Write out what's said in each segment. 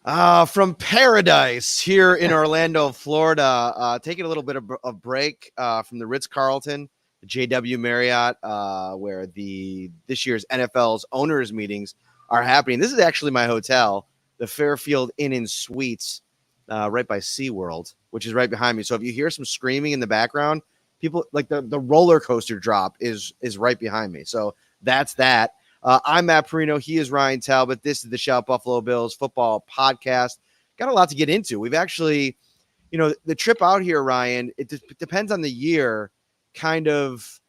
From paradise here in Orlando, Florida, taking a little bit of a break from the Ritz-Carlton, the JW Marriott, where this year's NFL's owners meetings are happening. This is actually my hotel, the Fairfield Inn and Suites, right by SeaWorld, which is right behind me. So if you hear some screaming in the background, people like the roller coaster drop is right behind me. So that's that. I'm Matt Parrino. He is Ryan Talbot. This is the Shout Buffalo Bills football podcast. Got a lot to get into. We've actually, the trip out here, Ryan, it depends on the year, kind of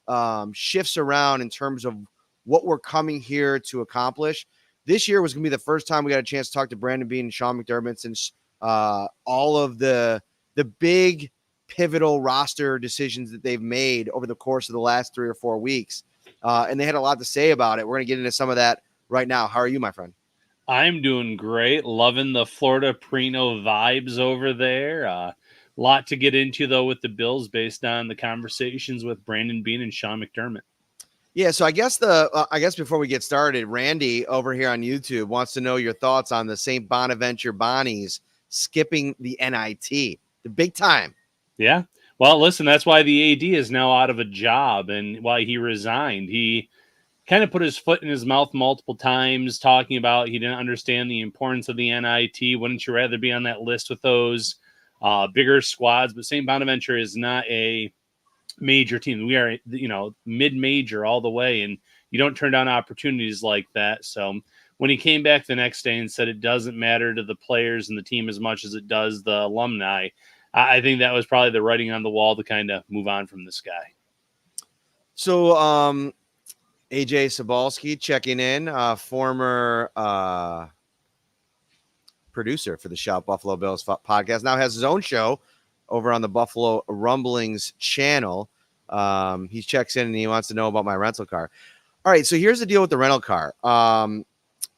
shifts around in terms of what we're coming here to accomplish. This year was going to be the first time we got a chance to talk to Brandon Beane and Sean McDermott since all of the big pivotal roster decisions that they've made over the course of the last 3 or 4 weeks. And they had a lot to say about it. We're going to get into some of that right now. How are you, my friend? I'm doing great. Loving the Florida Parrino vibes over there. Lot to get into, though, with the Bills based on the conversations with Brandon Beane and Sean McDermott. Yeah, so I guess before we get started, Randy over here on YouTube wants to know your thoughts on the St. Bonaventure Bonnies skipping the NIT, the big time. Yeah. Well, listen, that's why the AD is now out of a job and why he resigned. He kind of put his foot in his mouth multiple times talking about he didn't understand the importance of the NIT. Wouldn't you rather be on that list with those bigger squads? But St. Bonaventure is not a major team. We are, mid-major all the way, and you don't turn down opportunities like that. So when he came back the next day and said it doesn't matter to the players and the team as much as it does the alumni, I think that was probably the writing on the wall to kind of move on from this guy. So, AJ Sobalski checking in, former producer for the Shout Buffalo Bills podcast, now has his own show over on the Buffalo Rumblings channel. He checks in and he wants to know about my rental car. All right, so here's the deal with the rental car.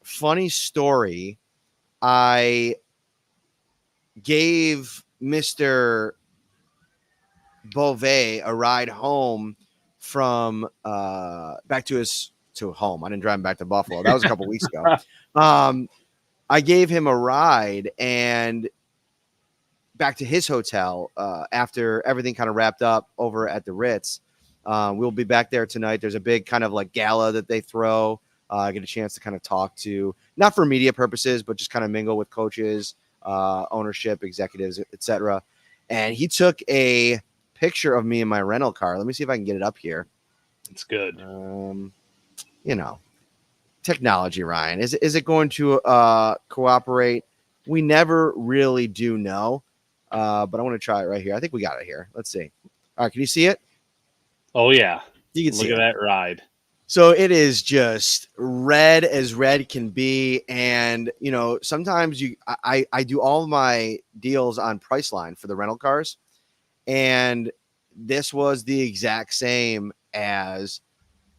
Funny story. I gave Mr. Beauvais a ride home from back to home. I didn't drive him back to Buffalo. That was a couple weeks ago. I gave him a ride and back to his hotel after everything kind of wrapped up over at the Ritz. We'll be back there tonight. There's a big kind of like gala that they throw. I get a chance to kind of talk to, not for media purposes, but just kind of mingle with coaches, ownership, executives, etc. And he took a picture of me in my rental car. Let me see if I can get it up here. It's good. Technology, Ryan. Is it going to cooperate? We never really do know. But I want to try it right here. I think we got it here. Let's see. All right, can you see it? Oh yeah. You can see it. Look at that ride. So it is just red as red can be. And, sometimes I do all of my deals on Priceline for the rental cars. And this was the exact same as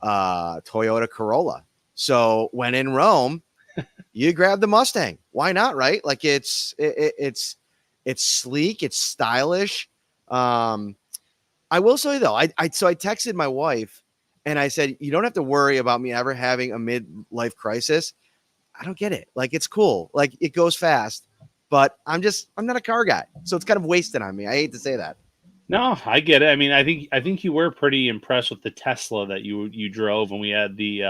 Toyota Corolla. So when in Rome, you grab the Mustang. Why not, right? Like it's sleek. It's stylish. I will say, though, I texted my wife. And I said, you don't have to worry about me ever having a midlife crisis. I don't get it. Like, it's cool. Like, it goes fast. But I'm not a car guy. So it's kind of wasted on me. I hate to say that. No, I get it. I mean, I think you were pretty impressed with the Tesla that you drove when we had the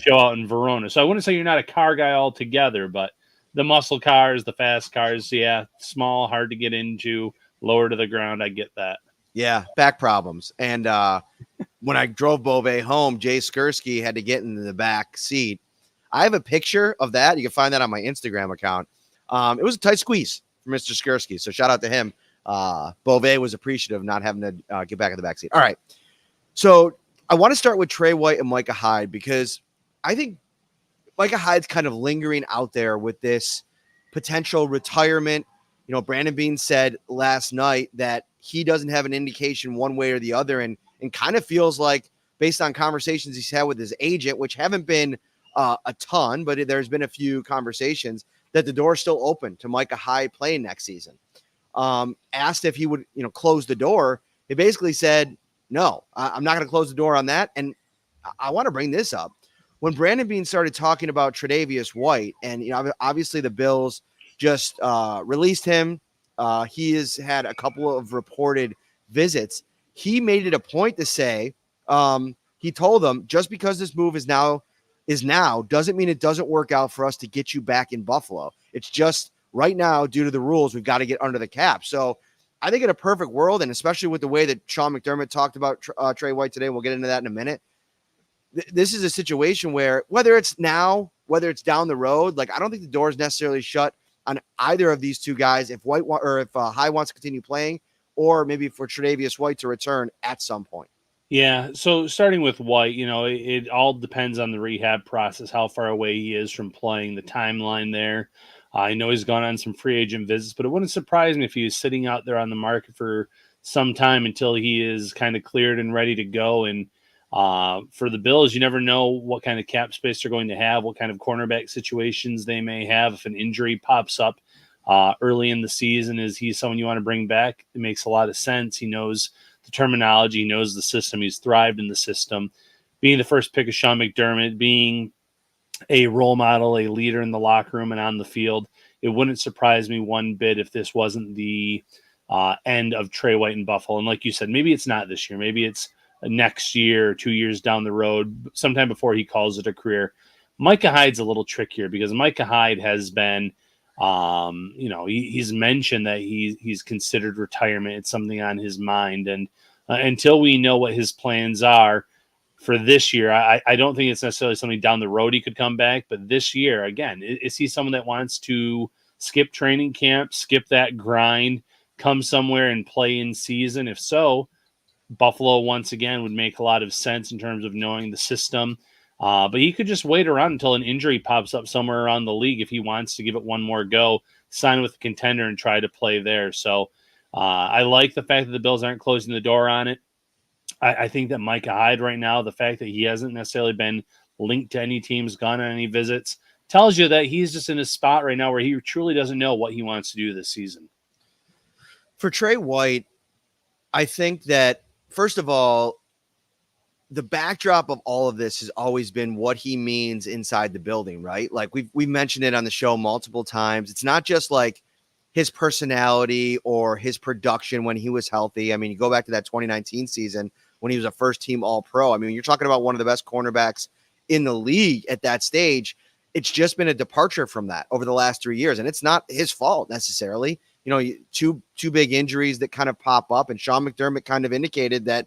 show out in Verona. So I wouldn't say you're not a car guy altogether, but the muscle cars, the fast cars, yeah, small, hard to get into, lower to the ground. I get that. Yeah, back problems. And when I drove Beauvais home, Jay Skursky had to get in the back seat. I have a picture of that. You can find that on my Instagram account. It was a tight squeeze for Mr. Skursky, so shout out to him. Beauvais was appreciative of not having to get back in the back seat. All right, so I want to start with Tre White and Micah Hyde because I think Micah Hyde's kind of lingering out there with this potential retirement. Brandon Beane said last night that he doesn't have an indication one way or the other and kind of feels like, based on conversations he's had with his agent, which haven't been a ton, but there's been a few conversations, that the door's still open to Micah Hyde playing next season. Asked if he would, close the door. He basically said, no, I'm not going to close the door on that. And I want to bring this up. When Brandon Beane started talking about Tre'davious White, and obviously the Bills just released him. He has had a couple of reported visits. He made it a point to say, he told them, just because this move is now doesn't mean it doesn't work out for us to get you back in Buffalo. It's just right now, due to the rules, we've got to get under the cap. So I think in a perfect world, and especially with the way that Sean McDermott talked about Tre White today, we'll get into that in a minute. This is a situation where whether it's now, whether it's down the road, like I don't think the door is necessarily shut on either of these two guys. If Hyde wants to continue playing, or maybe for tre'davious White to return at some point. Yeah, so starting with White, it all depends on the rehab process, how far away he is from playing, the timeline there. I know he's gone on some free agent visits, but it wouldn't surprise me if he was sitting out there on the market for some time until he is kind of cleared and ready to go. And for the Bills, you never know what kind of cap space they're going to have, what kind of cornerback situations they may have. If an injury pops up early in the season, is he someone you want to bring back? It makes a lot of sense. He knows the terminology, he knows the system, he's thrived in the system. Being the first pick of Sean McDermott, being a role model, a leader in the locker room and on the field, it wouldn't surprise me one bit if this wasn't the end of Tre White in Buffalo. And like you said, maybe it's not this year. Maybe it's next year, 2 years down the road, sometime before he calls it a career. Micah Hyde's a little trickier because Micah Hyde has been, he's mentioned that he's considered retirement. It's something on his mind. And until we know what his plans are for this year, I don't think it's necessarily something down the road he could come back. But this year, again, is he someone that wants to skip training camp, skip that grind, come somewhere and play in season? If so, Buffalo, once again, would make a lot of sense in terms of knowing the system. But he could just wait around until an injury pops up somewhere around the league if he wants to give it one more go, sign with the contender and try to play there. So I like the fact that the Bills aren't closing the door on it. I think that Micah Hyde right now, the fact that he hasn't necessarily been linked to any teams, gone on any visits, tells you that he's just in a spot right now where he truly doesn't know what he wants to do this season. For Tre White, I think that, first of all, the backdrop of all of this has always been what he means inside the building, right? Like we've mentioned it on the show multiple times. It's not just like his personality or his production when he was healthy. I mean, you go back to that 2019 season when he was a first-team All-Pro. I mean, you're talking about one of the best cornerbacks in the league at that stage. It's just been a departure from that over the last 3 years, and it's not his fault necessarily. Two big injuries that kind of pop up, and Sean McDermott kind of indicated that,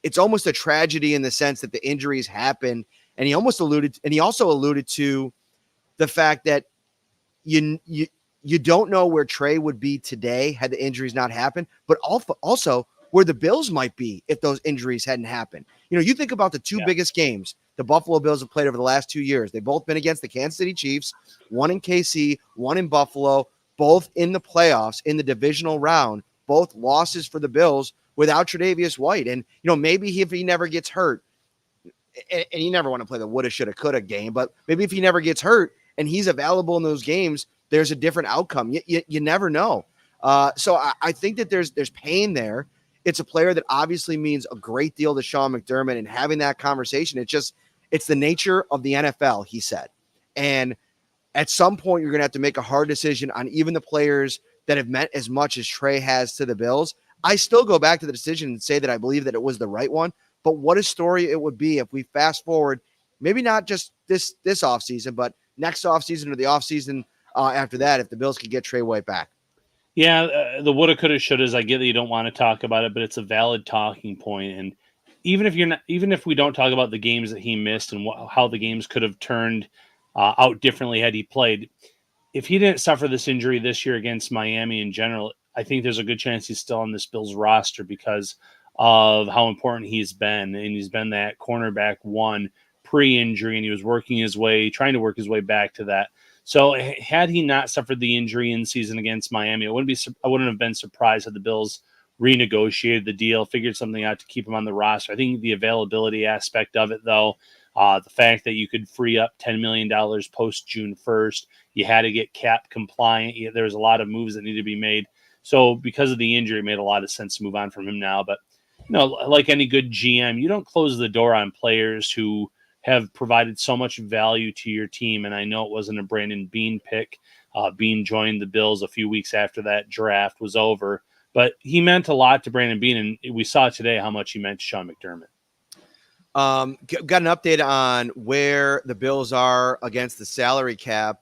it's almost a tragedy in the sense that the injuries happen. And he also alluded to the fact that you don't know where Tre would be today had the injuries not happened, but also where the Bills might be if those injuries hadn't happened. You think about the two biggest games the Buffalo Bills have played over the last 2 years. They've both been against the Kansas City Chiefs, one in KC, one in Buffalo, both in the playoffs in the divisional round, both losses for the Bills without tre'davious White. And, maybe if he never gets hurt, and you never want to play the woulda, shoulda, coulda game, but maybe if he never gets hurt and he's available in those games, there's a different outcome. You never know. So I think that there's pain there. It's a player that obviously means a great deal to Sean McDermott, and having that conversation, it's the nature of the NFL, he said. And at some point, you're going to have to make a hard decision on even the players that have meant as much as Tre has to the Bills. I still go back to the decision and say that I believe that it was the right one, but what a story it would be if we fast forward, maybe not just this offseason, but next offseason or the offseason after that, if the Bills could get Tre White back. Yeah, the woulda, coulda, shouldas. I get that you don't want to talk about it, but it's a valid talking point. And even if we don't talk about the games that he missed and how the games could have turned out differently had he played, if he didn't suffer this injury this year against Miami in general, I think there's a good chance he's still on this Bills roster because of how important he's been. And he's been that cornerback one pre-injury, and he was trying to work his way back to that. So had he not suffered the injury in season against Miami, I wouldn't have been surprised had the Bills renegotiated the deal, figured something out to keep him on the roster. I think the availability aspect of it, though, the fact that you could free up $10 million post June 1st, you had to get cap compliant. There was a lot of moves that needed to be made. So because of the injury, it made a lot of sense to move on from him now. But, like any good GM, you don't close the door on players who have provided so much value to your team. And I know it wasn't a Brandon Beane pick. Beane joined the Bills a few weeks after that draft was over, but he meant a lot to Brandon Beane, and we saw today how much he meant to Sean McDermott. Got an update on where the Bills are against the salary cap.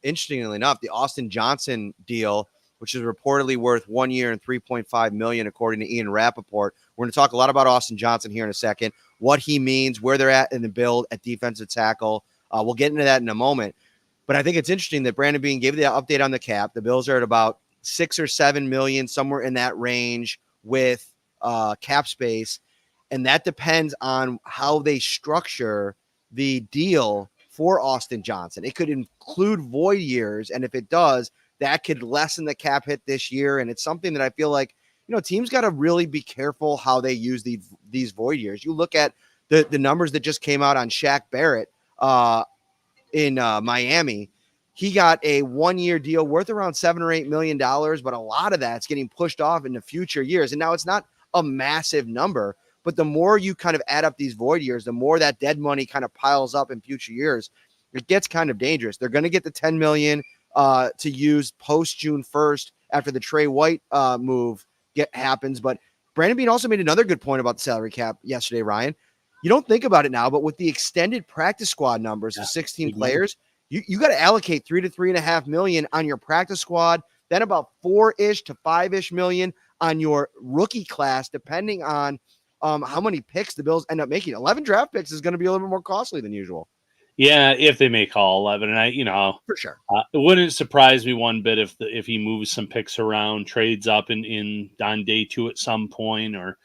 Interestingly enough, the Austin Johnson deal, which is reportedly worth 1 year and $3.5 million, according to Ian Rappaport. We're going to talk a lot about Austin Johnson here in a second, what he means, where they're at in the build at defensive tackle. We'll get into that in a moment. But I think it's interesting that Brandon Beane gave the update on the cap. The Bills are at about 6 or 7 million, somewhere in that range with cap space. And that depends on how they structure the deal for Austin Johnson. It could include void years. And if it does, that could lessen the cap hit this year. And it's something that I feel like, teams got to really be careful how they use these void years. You look at the numbers that just came out on Shaq Barrett in Miami. He got a 1 year deal worth around $7 or $8 million, but a lot of that's getting pushed off into future years. And now it's not a massive number, but the more you kind of add up these void years, the more that dead money kind of piles up in future years. It gets kind of dangerous. They're going to get the $10 million to use post June 1st after the Tre White move happens. But Brandon Beane also made another good point about the salary cap yesterday, Ryan. You don't think about it now, but with the extended practice squad numbers of 16 players, you got to allocate $3 to $3.5 million on your practice squad, then about $4-ish to $5-ish million on your rookie class, depending on how many picks the Bills end up making. 11 draft picks is going to be a little bit more costly than usual. Yeah, if they make all 11, and for sure, it wouldn't surprise me one bit if he moves some picks around, trades up in on day 2 at some point, or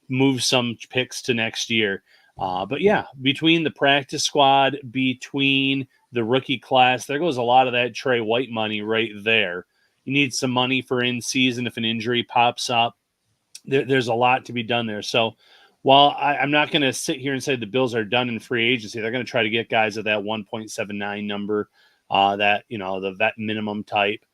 moves some picks to next year. But yeah, between the practice squad, between the rookie class, there goes a lot of that Tre White money right there. You need some money for in season if an injury pops up. There's a lot to be done there. So while I'm not going to sit here and say the Bills are done in free agency, they're going to try to get guys at that 1.79 number, the vet minimum type.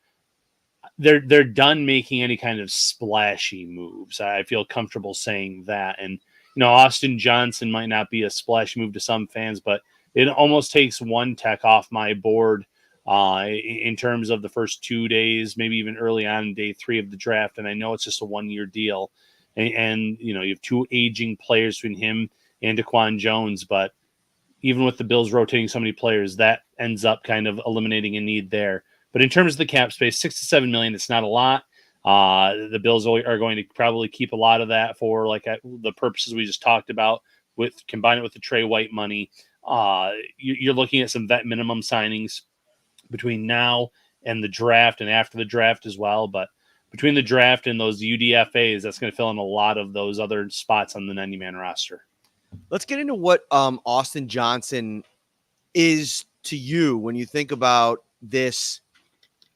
They're done making any kind of splashy moves. I feel comfortable saying that. And Austin Johnson might not be a splash move to some fans, but it almost takes one tech off my board in terms of the first 2 days, maybe even early on day 3 of the draft. And I know it's just a 1 year deal. And you have 2 aging players between him and Daquan Jones. But even with the Bills rotating so many players, that ends up kind of eliminating a need there. But in terms of the cap space, $6 to $7 million, it's not a lot. The Bills are going to probably keep a lot of that for the purposes we just talked about. Combine it with the Tre White money, you're looking at some vet minimum signings between now and the draft, and after the draft as well. But between the draft and those UDFAs, that's going to fill in a lot of those other spots on the 90-man roster. Let's get into what Austin Johnson is to you when you think about this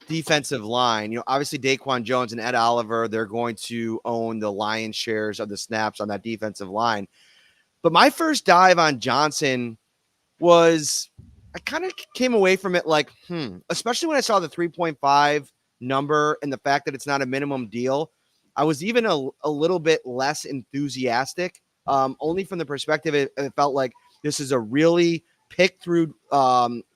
defensive line. Obviously Daquan Jones and Ed Oliver, they're going to own the lion's shares of the snaps on that defensive line. But my first dive on Johnson was, I kind of came away from it like, especially when I saw the 3.5 number and the fact that it's not a minimum deal. I was even a little bit less enthusiastic, only from the perspective it felt like this is a really pick through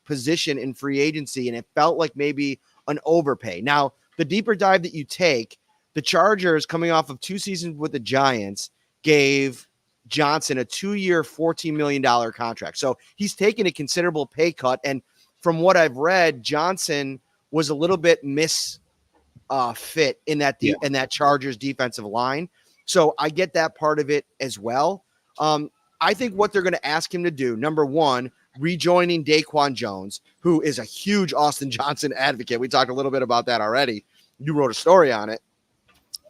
position in free agency, and it felt like maybe an overpay. Now, the deeper dive that you take, the Chargers, coming off of 2 seasons with the Giants, gave Johnson a 2-year, $14 million contract. So he's taken a considerable pay cut. And from what I've read, Johnson was a little bit fit in that Chargers defensive line. So I get that part of it as well. I think what they're going to ask him to do, number one, rejoining Daquan Jones, who is a huge Austin Johnson advocate. We talked a little bit about that already. You wrote a story on it.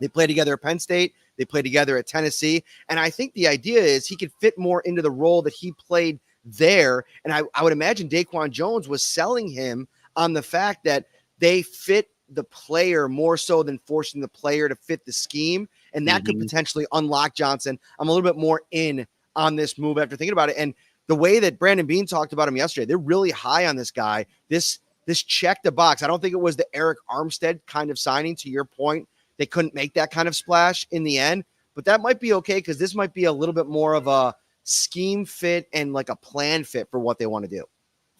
They play together at Penn State. They play together at Tennessee. And I think the idea is he could fit more into the role that he played there. And I would imagine Daquan Jones was selling him on the fact that they fit the player more so than forcing the player to fit the scheme. And that could potentially unlock Johnson. I'm a little bit more in on this move after thinking about it. And the way that Brandon Beane talked about him yesterday, they're really high on this guy. This check the box. I don't think it was the Eric Armstead kind of signing, to your point. They couldn't make that kind of splash in the end, but that might be okay because this might be a little bit more of a scheme fit and like a plan fit for what they want to do?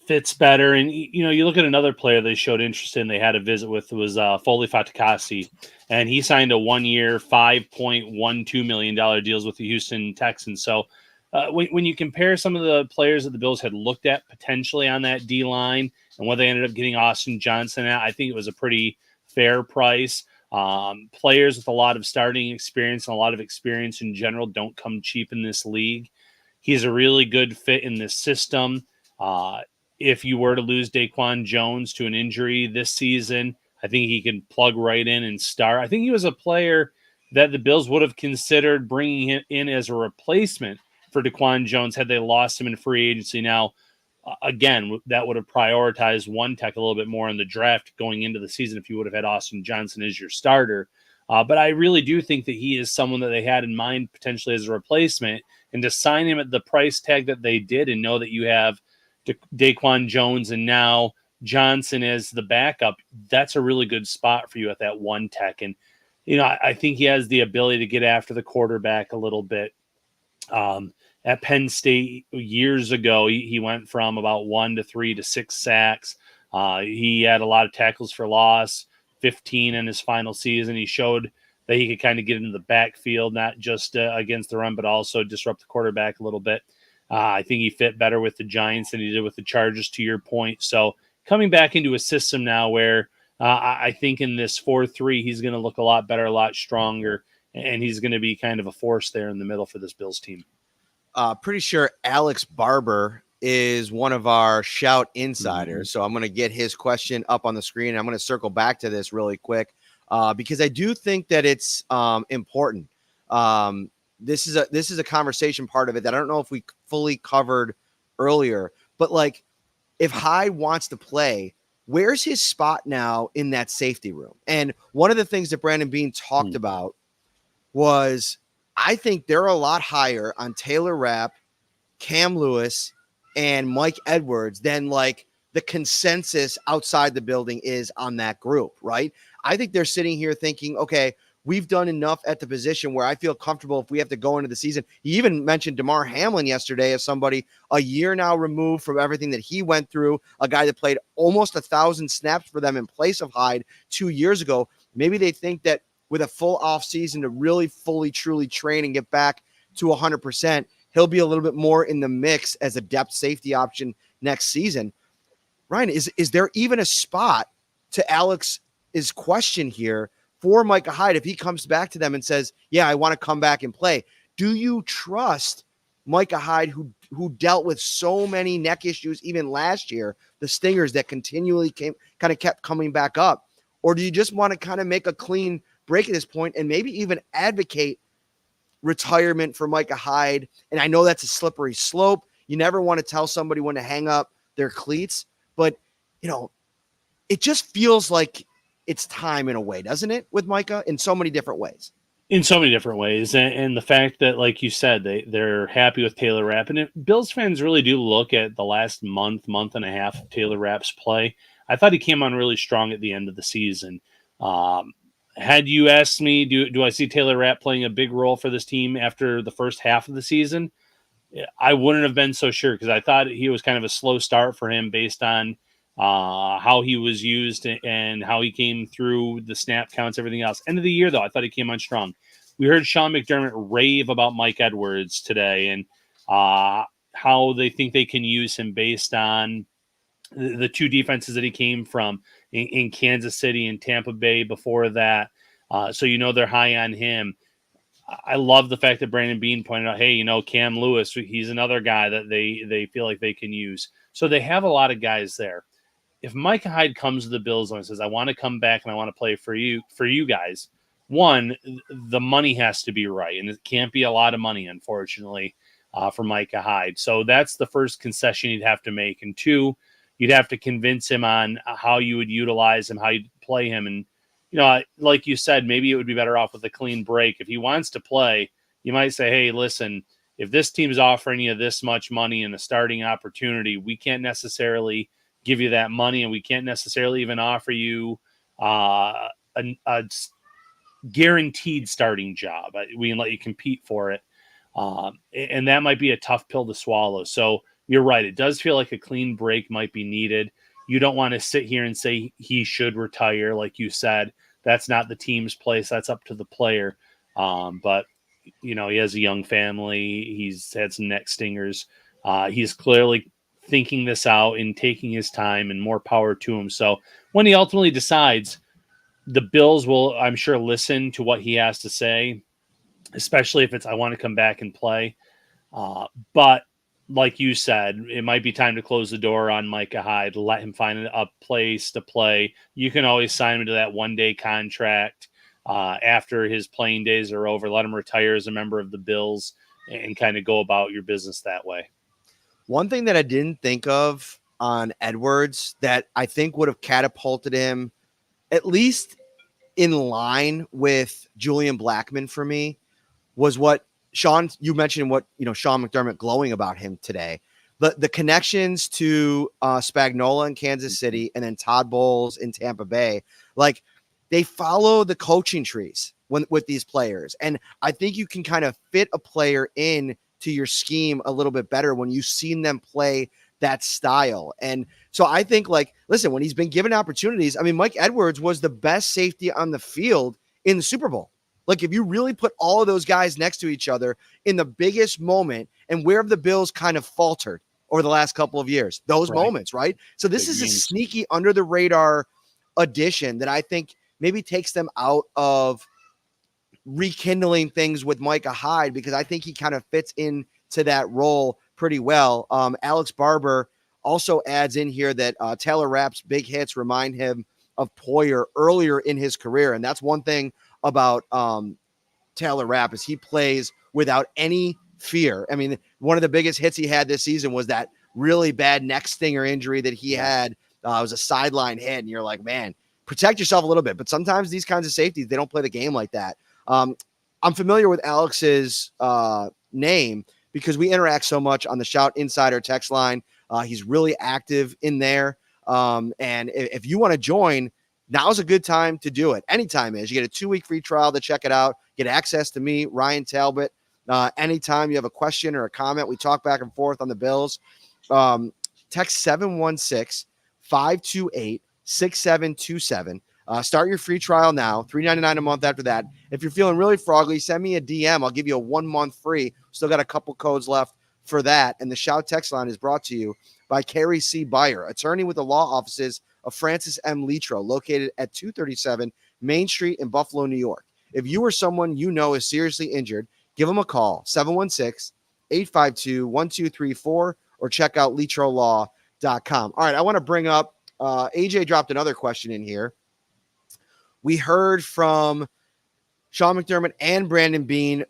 Fits better. And, you look at another player they showed interest in, they had a visit with, was Foley Fatukasi. And he signed a 1-year, $5.12 million deals with the Houston Texans. So when you compare some of the players that the Bills had looked at potentially on that D-line and what they ended up getting Austin Johnson at, I think it was a pretty fair price. Players with a lot of starting experience and a lot of experience in general don't come cheap in this league. He's a really good fit in this system. If you were to lose Daquan Jones to an injury this season, I think he can plug right in and start. I think he was a player that the Bills would have considered bringing him in as a replacement for Daquan Jones had they lost him in free agency. Now, again, that would have prioritized one tech a little bit more in the draft going into the season if you would have had Austin Johnson as your starter. But I really do think that he is someone that they had in mind potentially as a replacement. And to sign him at the price tag that they did and know that you have Daquan Jones and now Johnson as the backup, that's a really good spot for you at that one tech. And, I think he has the ability to get after the quarterback a little bit. At Penn State years ago, he went from about 1 to 3 to 6 sacks. He had a lot of tackles for loss, 15 in his final season. He showed that he could kind of get into the backfield, not just against the run, but also disrupt the quarterback a little bit. I think he fit better with the Giants than he did with the Chargers, to your point. So coming back into a system now where I think in this 4-3, he's going to look a lot better, a lot stronger, and he's going to be kind of a force there in the middle for this Bills team. Pretty sure Alex Barber is one of our shout insiders. So I'm going to get his question up on the screen. I'm going to circle back to this really quick because I do think that it's important. This is a conversation part of it that I don't know if we fully covered earlier, but like if Hyde wants to play, where's his spot now in that safety room? And one of the things that Brandon Beane talked about was I think they're a lot higher on Taylor Rapp, Cam Lewis, and Mike Edwards than like the consensus outside the building is on that group, right? I think they're sitting here thinking, okay, we've done enough at the position where I feel comfortable if we have to go into the season. He even mentioned DeMar Hamlin yesterday as somebody a year now removed from everything that he went through, a guy that played almost 1,000 snaps for them in place of Hyde 2 years ago. Maybe they think that with a full off season to really fully, truly train and get back to 100%, he'll be a little bit more in the mix as a depth safety option next season. Ryan, is there even a spot to Alex's question here for Micah Hyde if he comes back to them and says, yeah, I want to come back and play? Do you trust Micah Hyde, who dealt with so many neck issues even last year, the stingers that continually kept coming back up? Or do you just want to kind of make a clean break at this point and maybe even advocate retirement for Micah Hyde? And I know that's a slippery slope. You never want to tell somebody when to hang up their cleats, but it just feels like it's time in a way, doesn't it, with Micah in so many different ways? In so many different ways. And the fact that, like you said, they're happy with Taylor Rapp. And Bills fans really do look at the last month and a half of Taylor Rapp's play. I thought he came on really strong at the end of the season. Had you asked me, do I see Taylor Rapp playing a big role for this team after the first half of the season? I wouldn't have been so sure because I thought he was kind of a slow start for him based on how he was used and how he came through the snap counts, everything else. End of the year, though, I thought he came on strong. We heard Sean McDermott rave about Mike Edwards today and how they think they can use him based on the two defenses that he came from in Kansas City and Tampa Bay before that. So they're high on him. I love the fact that Brandon Beane pointed out, hey, Cam Lewis, he's another guy that they feel like they can use. So they have a lot of guys there. If Micah Hyde comes to the Bills and says, I want to come back and I want to play for you guys, one, the money has to be right. And it can't be a lot of money, unfortunately, for Micah Hyde. So that's the first concession you'd have to make. And two, you'd have to convince him on how you would utilize him, how you'd play him. And, like you said, maybe it would be better off with a clean break. If he wants to play, you might say, hey, listen, if this team's offering you this much money and a starting opportunity, we can't necessarily give you that money, and we can't necessarily even offer you a guaranteed starting job. We can let you compete for it. And that might be a tough pill to swallow. So you're right. It does feel like a clean break might be needed. You don't want to sit here and say he should retire. Like you said, that's not the team's place. That's up to the player. But he has a young family. He's had some neck stingers. He's clearly thinking this out and taking his time, and more power to him. So when he ultimately decides, the Bills will, I'm sure, listen to what he has to say, especially if it's, I want to come back and play. But like you said, it might be time to close the door on Micah Hyde, let him find a place to play. You can always sign him to that one-day contract after his playing days are over. Let him retire as a member of the Bills and kind of go about your business that way. One thing that I didn't think of on Edwards that I think would have catapulted him at least in line with Julian Blackmon for me was what Sean, you mentioned what, Sean McDermott glowing about him today. The connections to Spagnuolo in Kansas City and then Todd Bowles in Tampa Bay, like they follow the coaching trees with these players. And I think you can kind of fit a player in to your scheme a little bit better when you've seen them play that style. And so I think, listen, when he's been given opportunities, I mean, Mike Edwards was the best safety on the field in the Super Bowl. Like, if you really put all of those guys next to each other in the biggest moment, and where have the Bills kind of faltered over the last couple of years, those moments, right? So this is a sneaky under the radar addition that I think maybe takes them out of rekindling things with Micah Hyde, because I think he kind of fits into that role pretty well. Alex Barber also adds in here that Taylor Rapp's big hits remind him of Poyer earlier in his career. And that's one thing about Taylor Rapp is he plays without any fear. I mean, one of the biggest hits he had this season was that really bad neck stinger injury that he had. It was a sideline hit, and you're like, man, protect yourself a little bit. But sometimes these kinds of safeties, they don't play the game like that. I'm familiar with Alex's name because we interact so much on the Shout Insider text line. He's really active in there. And if you want to join, now's a good time to do it. Anytime is. You get a 2-week free trial to check it out. Get access to me, Ryan Talbot. Anytime you have a question or a comment, we talk back and forth on the Bills. Text 716-528-6727. Start your free trial now, $3.99 a month after that. If you're feeling really froggy, send me a DM. I'll give you a 1 month free. Still got a couple codes left for that. And the Shout text line is brought to you by Carrie C. Beyer, attorney with the law offices of Francis M. Litro, located at 237 Main Street in Buffalo, New York. If you or someone you know is seriously injured, give them a call, 716-852-1234, or check out litrolaw.com. All right, I want to bring up, AJ dropped another question in here. We heard from Sean McDermott and Brandon Beane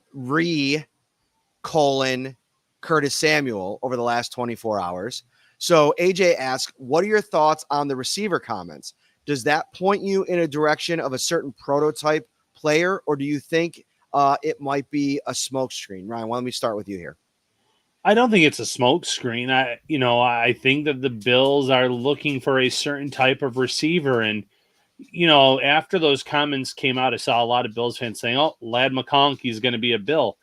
Curtis Samuel over the last 24 hours. So AJ asks, what are your thoughts on the receiver comments? Does that point you in a direction of a certain prototype player, or do you think it might be a smokescreen? Ryan, why don't we start with you here? I don't think it's a smokescreen. I think that the Bills are looking for a certain type of receiver. And, after those comments came out, I saw a lot of Bills fans saying, oh, Ladd McConkey is going to be a Bill.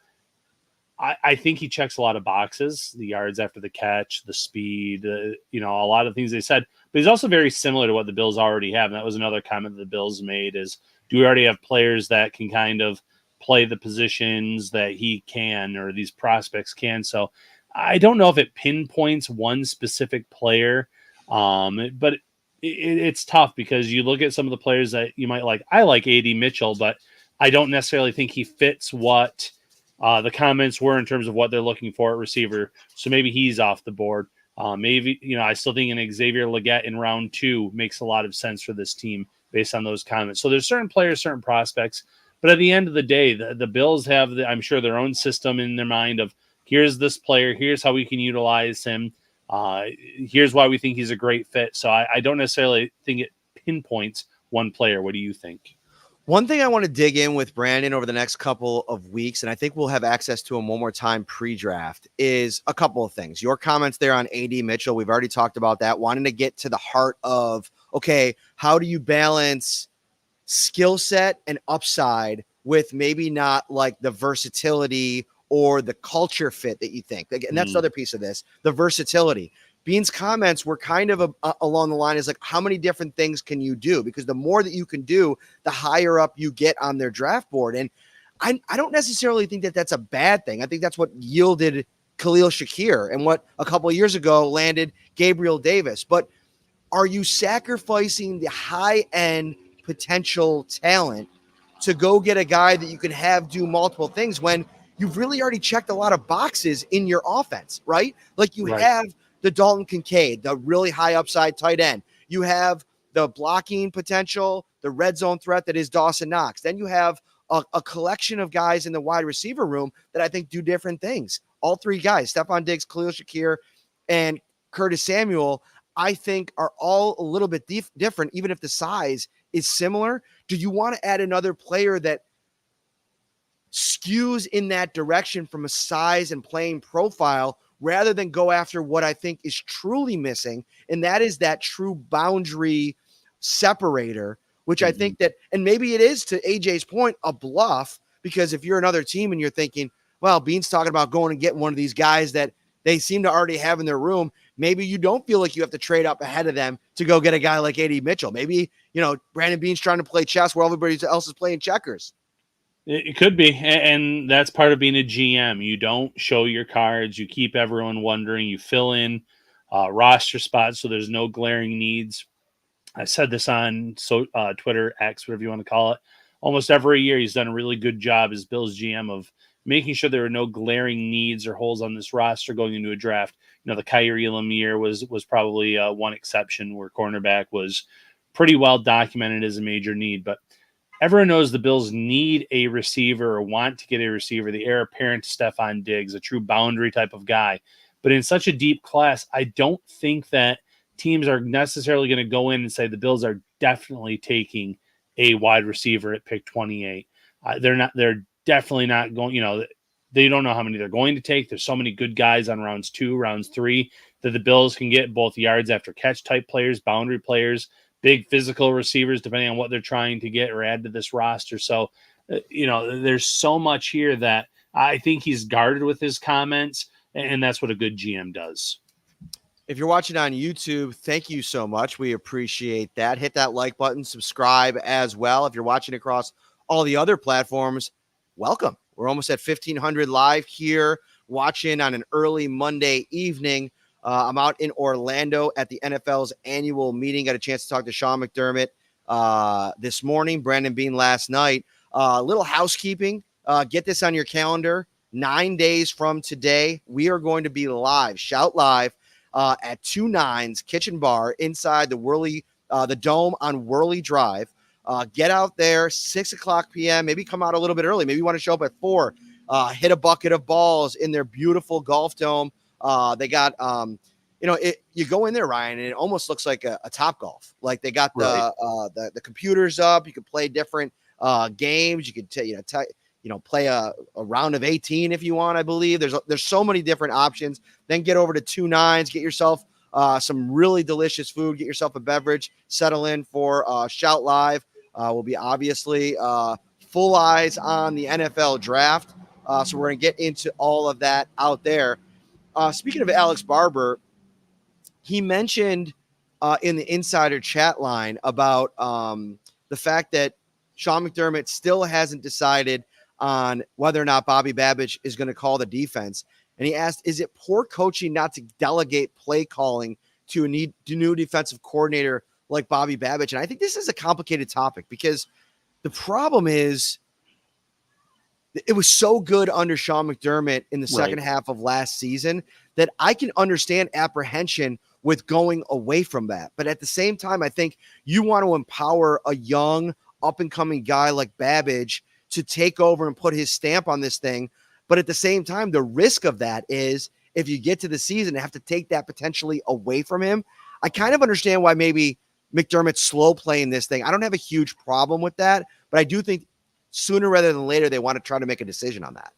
I think he checks a lot of boxes, the yards after the catch, the speed, a lot of things they said. But he's also very similar to what the Bills already have. And that was another comment that the Bills made is, do we already have players that can kind of play the positions that he can, or these prospects can? So I don't know if it pinpoints one specific player, but it's tough because you look at some of the players that you might like. I like A.D. Mitchell, but I don't necessarily think he fits what the comments were in terms of what they're looking for at receiver. So maybe he's off the board. Maybe, I still think an Xavier Legette in round 2 makes a lot of sense for this team based on those comments. So there's certain players, certain prospects, but at the end of the day, the Bills have, I'm sure, their own system in their mind of, here's this player, here's how we can utilize him. Here's why we think he's a great fit. So I don't necessarily think it pinpoints one player. What do you think? One thing I want to dig in with Brandon over the next couple of weeks, and I think we'll have access to him one more time pre-draft, is a couple of things. Your comments there on A.D. Mitchell, we've already talked about that, wanting to get to the heart of, okay, how do you balance skill set and upside with maybe not like the versatility or the culture fit that you think? And that's the other piece of this, the versatility. Beane's comments were kind of along the line is like, how many different things can you do? Because the more that you can do, the higher up you get on their draft board. And I don't necessarily think that that's a bad thing. I think that's what yielded Khalil Shakir and what a couple of years ago landed Gabriel Davis. But are you sacrificing the high-end potential talent to go get a guy that you can have do multiple things when you've really already checked a lot of boxes in your offense, right? Like you have the Dalton Kincaid, the really high upside tight end. You have the blocking potential, the red zone threat that is Dawson Knox. Then you have a collection of guys in the wide receiver room that I think do different things. All three guys, Stephon Diggs, Khalil Shakir, and Curtis Samuel, I think are all a little bit different, even if the size is similar. Do you want to add another player that skews in that direction from a size and playing profile rather than go after what I think is truly missing? And that is that true boundary separator, which I think that, and maybe it is, to AJ's point, a bluff, because if you're another team and you're thinking, well, Beane's talking about going and getting one of these guys that they seem to already have in their room, maybe you don't feel like you have to trade up ahead of them to go get a guy like A.D. Mitchell. Maybe, Brandon Beane's trying to play chess where everybody else is playing checkers. It could be, and that's part of being a GM. You don't show your cards. You keep everyone wondering. You fill in roster spots so there's no glaring needs. I said this on Twitter, X, whatever you want to call it. Almost every year he's done a really good job as Bills GM of making sure there are no glaring needs or holes on this roster going into a draft. The Kyrie Lamire was probably one exception where cornerback was pretty well documented as a major need. But everyone knows the Bills need a receiver or want to get a receiver, the heir apparent to Stephon Diggs, a true boundary type of guy. But in such a deep class, I don't think that teams are necessarily going to go in and say the Bills are definitely taking a wide receiver at pick 28. They're definitely not going, they don't know how many they're going to take. There's so many good guys on rounds 2, rounds 3 that the Bills can get, both yards after catch type players, boundary players, big physical receivers, depending on what they're trying to get or add to this roster. So, there's so much here that I think he's guarded with his comments, and that's what a good GM does. If you're watching on YouTube, thank you so much. We appreciate that. Hit that like button, subscribe as well. If you're watching across all the other platforms, welcome. We're almost at 1,500 live here, watching on an early Monday evening. I'm out in Orlando at the NFL's annual meeting. Got a chance to talk to Sean McDermott this morning, Brandon Beane last night. Little housekeeping. Get this on your calendar. 9 days from today, we are going to be live, shout live, at 29's Kitchen Bar inside the Dome on Worley Drive. Get out there, 6 o'clock p.m., maybe come out a little bit early. Maybe you want to show up at 4, hit a bucket of balls in their beautiful golf dome. They got, you go in there, Ryan, and it almost looks like a Topgolf. Like they got the computers up. You can play different games. You could play a round of 18 if you want. I believe there's so many different options. Then get over to 29's, get yourself some really delicious food, get yourself a beverage, settle in for Shout Live. Will be obviously full eyes on the NFL draft. So we're going to get into all of that out there. Speaking of Alex Barber, he mentioned in the insider chat line about the fact that Sean McDermott still hasn't decided on whether or not Bobby Babich is going to call the defense. And he asked, is it poor coaching not to delegate play calling to a new defensive coordinator like Bobby Babich? And I think this is a complicated topic because the problem is it was so good under Sean McDermott in the second half of last season that I can understand apprehension with going away from that. But at the same time, I think you want to empower a young up-and-coming guy like Babich to take over and put his stamp on this thing. But at the same time, the risk of that is if you get to the season and have to take that potentially away from him. I kind of understand why maybe McDermott's slow playing this thing. I don't have a huge problem with that, but I do think sooner rather than later, they want to try to make a decision on that.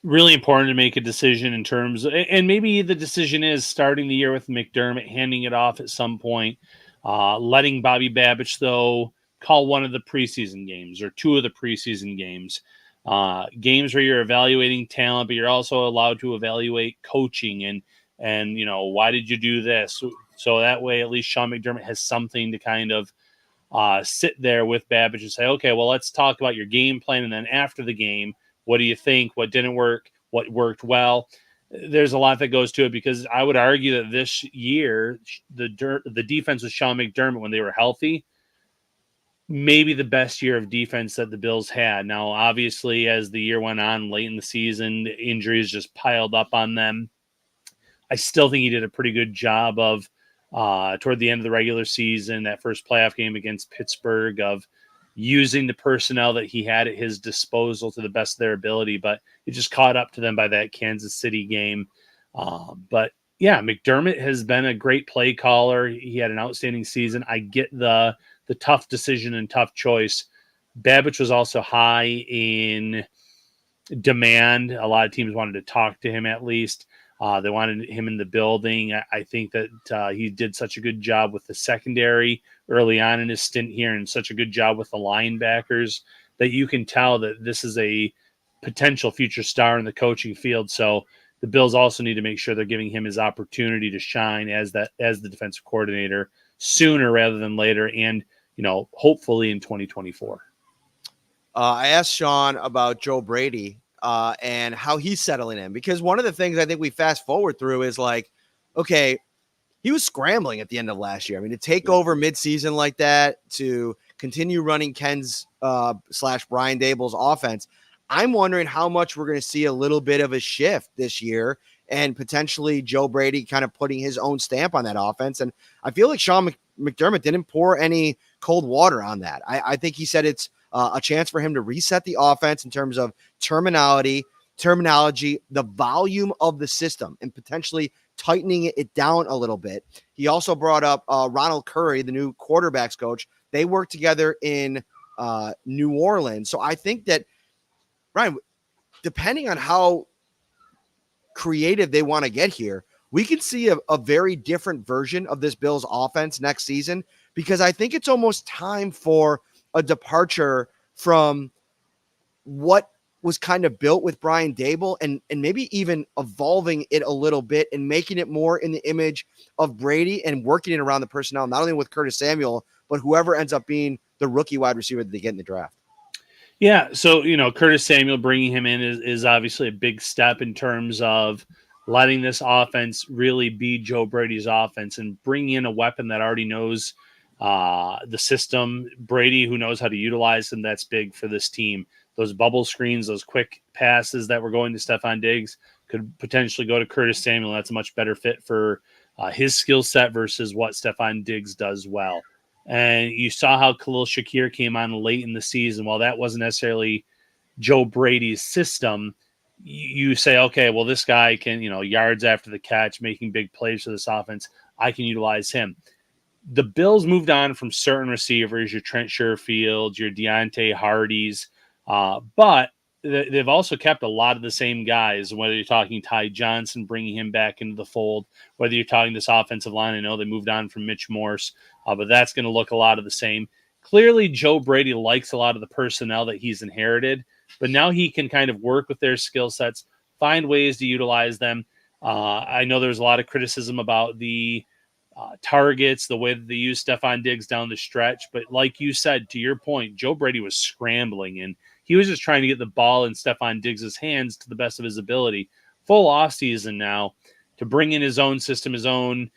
Really important to make a decision in terms of, and maybe the decision is starting the year with McDermott, handing it off at some point, letting Bobby Babich, though, call one of the preseason games or 2 of the preseason games. games where you're evaluating talent, but you're also allowed to evaluate coaching and why did you do this? So that way, at least Sean McDermott has something to kind of sit there with Babbage and say, okay, well, let's talk about your game plan. And then after the game, what do you think? What didn't work? What worked well? There's a lot that goes to it, because I would argue that this year, the defense with Sean McDermott, when they were healthy, maybe the best year of defense that the Bills had. Now, obviously, as the year went on late in the season, the injuries just piled up on them. I still think he did a pretty good job of toward the end of the regular season, that first playoff game against Pittsburgh, of using the personnel that he had at his disposal to the best of their ability, but it just caught up to them by that Kansas City game. But yeah, McDermott has been a great play caller. He had an outstanding season. I get the tough decision and tough choice. Babbage was also high in demand. A lot of teams wanted to talk to him, at least. They wanted him in the building. I think that he did such a good job with the secondary early on in his stint here, and such a good job with the linebackers, that you can tell that this is a potential future star in the coaching field. So the Bills also need to make sure they're giving him his opportunity to shine as the defensive coordinator sooner rather than later, and hopefully in 2024. I asked Sean about Joe Brady and how he's settling in, because one of the things I think we fast forward through is like, okay, he was scrambling at the end of last year. I mean, to take over midseason like that, to continue running Ken's / Brian Dable's offense, I'm wondering how much we're going to see a little bit of a shift this year, and potentially Joe Brady kind of putting his own stamp on that offense. And I feel like Sean McDermott didn't pour any cold water on that. I think he said it's a chance for him to reset the offense in terms of terminology, the volume of the system, and potentially tightening it down a little bit. He also brought up Ronald Curry, the new quarterbacks coach. They work together in New Orleans. So I think that, Ryan, depending on how creative they want to get here, we can see a very different version of this Bills offense next season, because I think it's almost time for a departure from what was kind of built with Brian Dable, and maybe even evolving it a little bit and making it more in the image of Brady, and working it around the personnel, not only with Curtis Samuel, but whoever ends up being the rookie wide receiver that they get in the draft. Yeah, so Curtis Samuel, bringing him in is obviously a big step in terms of letting this offense really be Joe Brady's offense, and bringing in a weapon that already knows the system. Brady, who knows how to utilize them, that's big for this team. Those bubble screens, those quick passes that were going to Stefon Diggs could potentially go to Curtis Samuel. That's a much better fit for his skill set versus what Stefon Diggs does well. And you saw how Khalil Shakir came on late in the season. While that wasn't necessarily Joe Brady's system, you say, okay, well, this guy can, yards after the catch, making big plays for this offense. I can utilize him. The Bills moved on from certain receivers, your Trent Sherfield, your Deontay Hardys, but they've also kept a lot of the same guys, whether you're talking Ty Johnson, bringing him back into the fold, whether you're talking this offensive line. I know they moved on from Mitch Morse, but that's going to look a lot of the same. Clearly, Joe Brady likes a lot of the personnel that he's inherited, but now he can kind of work with their skill sets, find ways to utilize them. I know there's a lot of criticism about the targets, the way that they use Stefon Diggs down the stretch. But like you said, to your point, Joe Brady was scrambling, and he was just trying to get the ball in Stefon Diggs' hands to the best of his ability. Full offseason now to bring in his own system, his own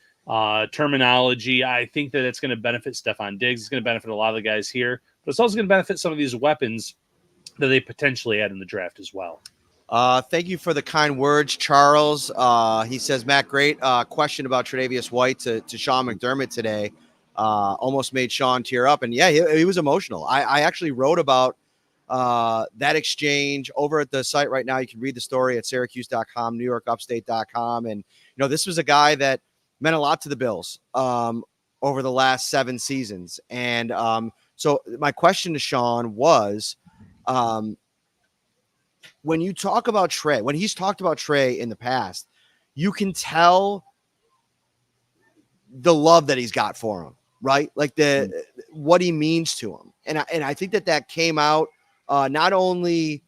terminology. I think that it's going to benefit Stefon Diggs. It's going to benefit a lot of the guys here, but it's also going to benefit some of these weapons that they potentially had in the draft as well. Thank you for the kind words, Charles. He says, Matt, great question about Tre'davious White to Sean McDermott today. Almost made Sean tear up. And yeah, he was emotional. I actually wrote about that exchange over at the site right now. You can read the story at Syracuse.com, NewYorkUpstate.com. And, this was a guy that meant a lot to the Bills over the last 7 seasons. And so my question to Sean was, when you talk about Tre, when he's talked about Tre in the past, you can tell the love that he's got for him, right? Like what he means to him. And I think that came out not only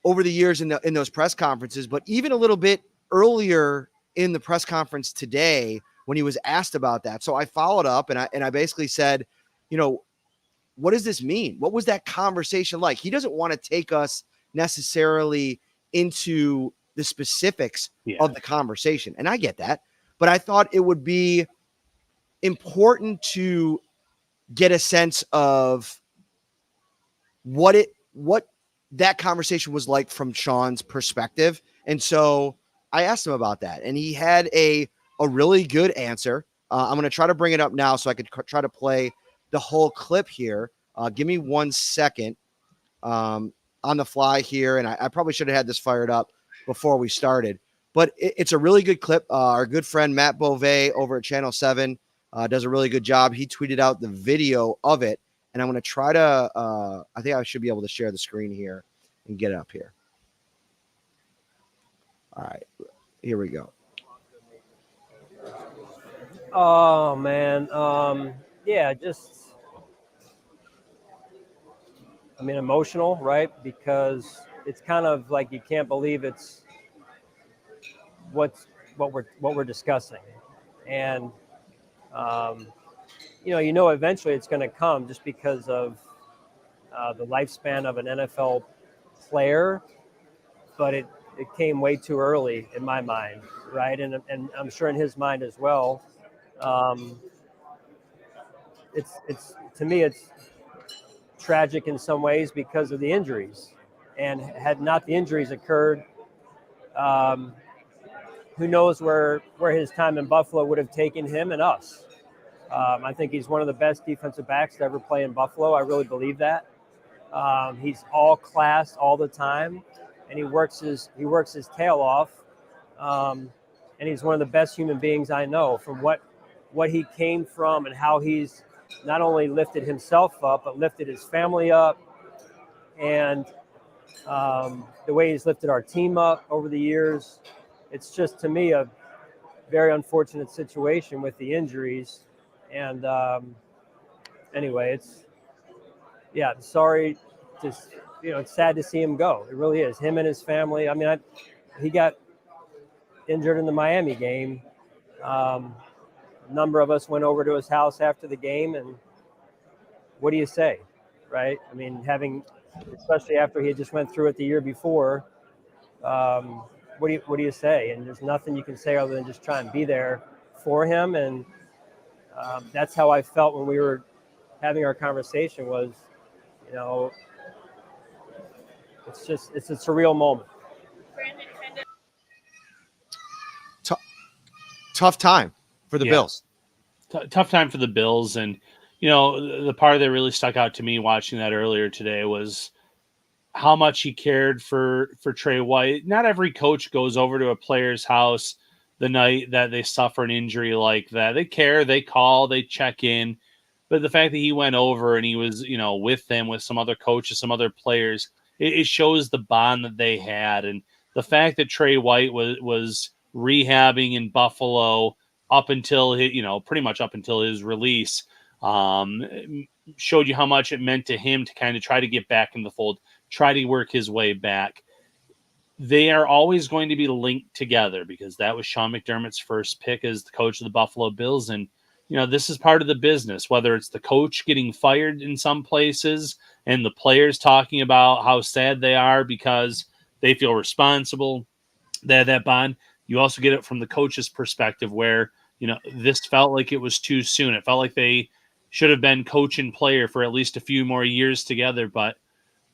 over the years in those press conferences, but even a little bit earlier in the press conference today when he was asked about that. So I followed up and I basically said, what does this mean? What was that conversation like? He doesn't want to take us necessarily into the specifics of the conversation. And I get that, but I thought it would be important to get a sense of what that conversation was like from Sean's perspective. And so I asked him about that, and he had a really good answer. I'm going to try to bring it up now so I could try to play the whole clip here. Give me 1 second on the fly here. And I probably should have had this fired up before we started, but it's a really good clip. Our good friend Matt Beauvais over at Channel 7 does a really good job. He tweeted out the video of it, and I'm going to try to, I think I should be able to share the screen here and get it up here. All right, here we go. Oh, man. Yeah, emotional, right? Because it's kind of like you can't believe it's what we're discussing. And, eventually it's going to come just because of the lifespan of an NFL player, but it came way too early in my mind, right? And I'm sure in his mind as well. It's to me, it's tragic in some ways because of the injuries, and had not the injuries occurred, who knows where his time in Buffalo would have taken him and us. I think he's one of the best defensive backs to ever play in Buffalo. I really believe that. He's all class all the time, and he works his tail off. And he's one of the best human beings I know. From what he came from and how he's not only lifted himself up, but lifted his family up, and the way he's lifted our team up over the years. It's just, to me, a very unfortunate situation with the injuries. And anyway, sorry. Just, it's sad to see him go. It really is. Him and his family. I mean, he got injured in the Miami game. A number of us went over to his house after the game, and what do you say, right? I mean, especially after he had just went through it the year before, what do you say? And there's nothing you can say other than just try and be there for him. And that's how I felt when we were having our conversation. Was, it's a surreal moment. Tough time for the Bills. Tough time for the Bills. And, the part that really stuck out to me watching that earlier today was how much he cared for Tre White. Not every coach goes over to a player's house the night that they suffer an injury like that. They care, they call, they check in. But the fact that he went over and he was, with them, with some other coaches, some other players, it shows the bond that they had. And the fact that Tre White was rehabbing in Buffalo up until pretty much up until his release, showed you how much it meant to him to kind of try to get back in the fold, try to work his way back. They are always going to be linked together because that was Sean McDermott's first pick as the coach of the Buffalo Bills. And, this is part of the business, whether it's the coach getting fired in some places and the players talking about how sad they are because they feel responsible. They have that bond. You also get it from the coach's perspective where, this felt like it was too soon. It felt like they should have been coach and player for at least a few more years together, but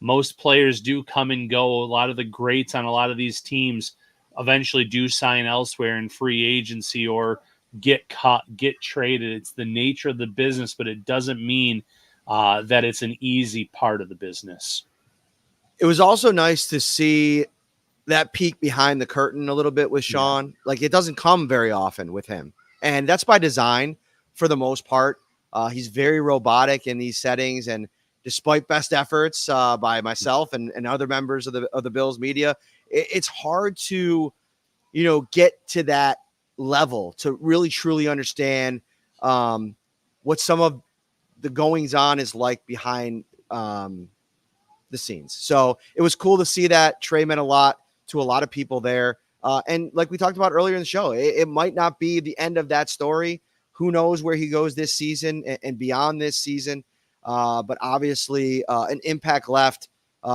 most players do come and go. A lot of the greats on a lot of these teams eventually do sign elsewhere in free agency or get cut, get traded. It's the nature of the business, but it doesn't mean that it's an easy part of the business. It was also nice to see that peek behind the curtain a little bit with Sean. Yeah. Like, it doesn't come very often with him. And that's by design for the most part. He's very robotic in these settings, and despite best efforts by myself and other members of the Bills media, it's hard to, get to that level to really truly understand what some of the goings on is like behind the scenes. So it was cool to see that. Tre meant a lot to a lot of people there. And like we talked about earlier in the show, it might not be the end of that story. Who knows where he goes this season and beyond this season. But obviously an impact left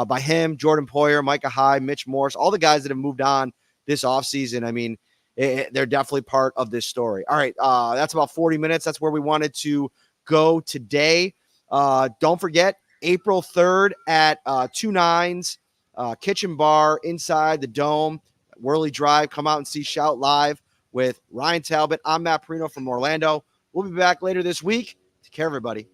by him, Jordan Poyer, Micah Hyde, Mitch Morse, all the guys that have moved on this offseason. I mean, they're definitely part of this story. All right, that's about 40 minutes. That's where we wanted to go today. Don't forget, April 3rd at 29's Kitchen Bar inside the Dome, Whirly Drive. Come out and see Shout Live with Ryan Talbot. I'm Matt Parrino from Orlando. We'll be back later this week. Take care, everybody.